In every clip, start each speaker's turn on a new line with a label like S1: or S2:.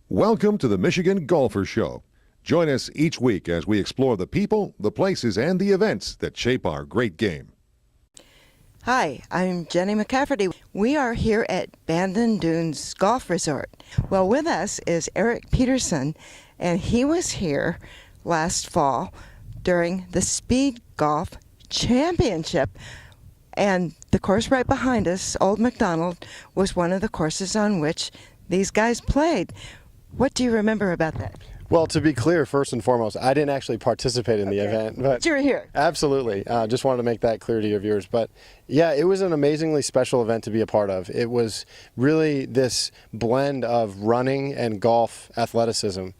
S1: Welcome to the Michigan Golfer Show. Join us each week as we explore the people, the places, and the events that shape our great game.
S2: Hi, I'm Jennie McCafferty. We are here at Bandon Dunes Golf Resort. Well, with us is Erik Peterson, and he was here last fall during the Speed Golf Championship. And the course right behind us, Old McDonald, was one of the courses on which these guys played. What do you remember about that?
S3: Well, to be clear, first and foremost, I didn't actually participate in the event.
S2: But you were here.
S3: Absolutely. Just wanted to make that clear to your viewers. But yeah, it was an amazingly special event to be a part of. It was really this blend of running and golf athleticism.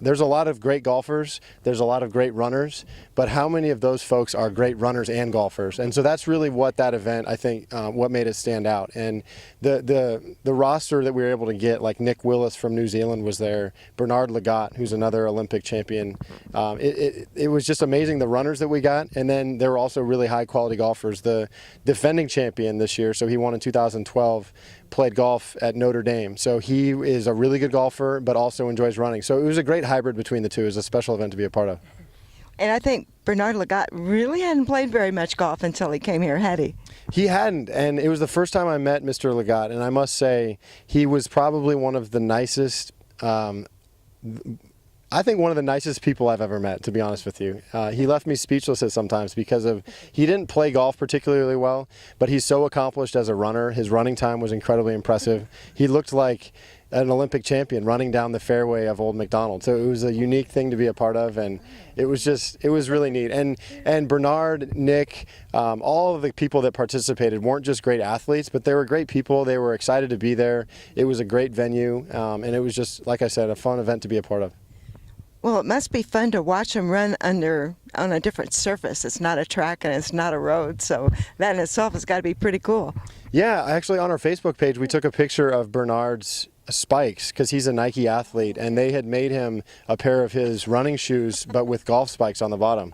S3: There's a lot of great golfers, there's a lot of great runners, but how many of those folks are great runners and golfers? And so that's really what that event, I think, what made it stand out. And the roster that we were able to get, like Nick Willis from New Zealand was there, Bernard Lagat, who's another Olympic champion. It was just amazing, the runners that we got, and then there were also really high quality golfers. The defending champion this year, so he won in 2012, played golf at Notre Dame. So he is a really good golfer, but also enjoys running. So it was a great hybrid between the two. It was a special event to be a part of.
S2: And I think Bernard Lagat really hadn't played very much golf until he came here, had he?
S3: He hadn't, and it was the first time I met Mr. Lagat, and I must say he was probably one of the nicest, I think one of the nicest people I've ever met, to be honest with you. He left me speechless at sometimes because he didn't play golf particularly well, but he's so accomplished as a runner. His running time was incredibly impressive. He looked like an Olympic champion running down the fairway of Old McDonald. So it was a unique thing to be a part of, and it was really neat. And Bernard, Nick, all of the people that participated weren't just great athletes, but they were great people. They were excited to be there. It was a great venue, and it was just, like I said, a fun event to be a part of.
S2: Well, it must be fun to watch them run on a different surface. It's not a track and it's not a road, so that in itself has got to be pretty cool.
S3: Yeah, actually on our Facebook page, we took a picture of Bernard's spikes because he's a Nike athlete, and they had made him a pair of his running shoes, but with golf spikes on the bottom.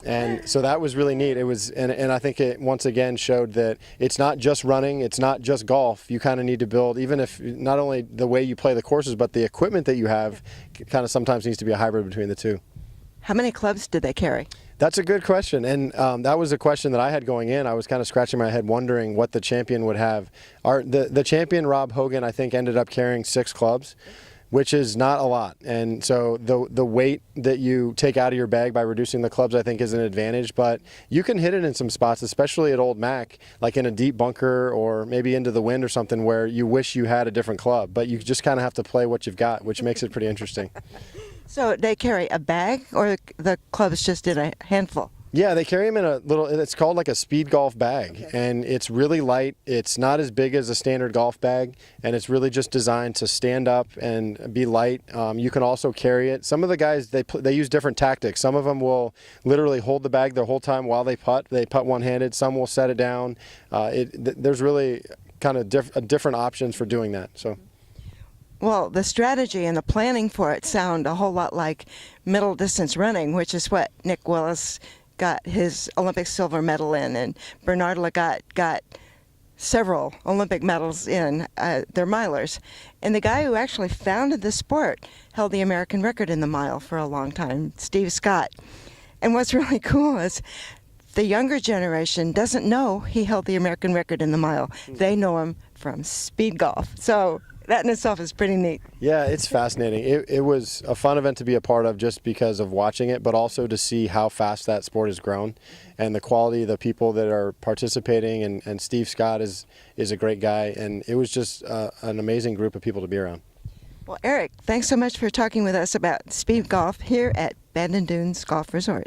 S3: And so that was really neat. It was, and I think it once again showed that it's not just running, it's not just golf. You kind of need to build, even if not only the way you play the courses, but the equipment that you have kind of sometimes needs to be a hybrid between the two.
S2: How many clubs did they carry?
S3: That's a good question, and that was a question that I had going in. I was kind of scratching my head wondering what the champion would have. The champion, Rob Hogan, I think ended up carrying 6 clubs, which is not a lot. And so the weight that you take out of your bag by reducing the clubs, I think, is an advantage. But you can hit it in some spots, especially at Old Mac, like in a deep bunker or maybe into the wind or something where you wish you had a different club. But you just kind of have to play what you've got, which makes it pretty interesting.
S2: So they carry a bag, or the clubs just in a handful?
S3: Yeah, they carry them in a little, it's called like a speed golf bag, and it's really light. It's not as big as a standard golf bag, and it's really just designed to stand up and be light. You can also carry it. Some of the guys, they use different tactics. Some of them will literally hold the bag the whole time while they putt. They putt one-handed. Some will set it down. There's really kind of different options for doing that. So.
S2: Well, the strategy and the planning for it sound a whole lot like middle distance running, which is what Nick Willis got his Olympic silver medal in, and Bernard Lagat got several Olympic medals in their milers. And the guy who actually founded the sport held the American record in the mile for a long time, Steve Scott. And what's really cool is the younger generation doesn't know he held the American record in the mile. They know him from speed golf. So that in itself is pretty neat.
S3: Yeah, it's fascinating. It was a fun event to be a part of just because of watching it, but also to see how fast that sport has grown and the quality of the people that are participating. And Steve Scott is a great guy, and it was just an amazing group of people to be around.
S2: Well, Erik, thanks so much for talking with us about speed golf here at Bandon Dunes Golf Resort.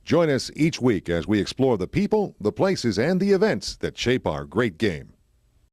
S1: Join us each week as we explore the people, the places, and the events that shape our great game.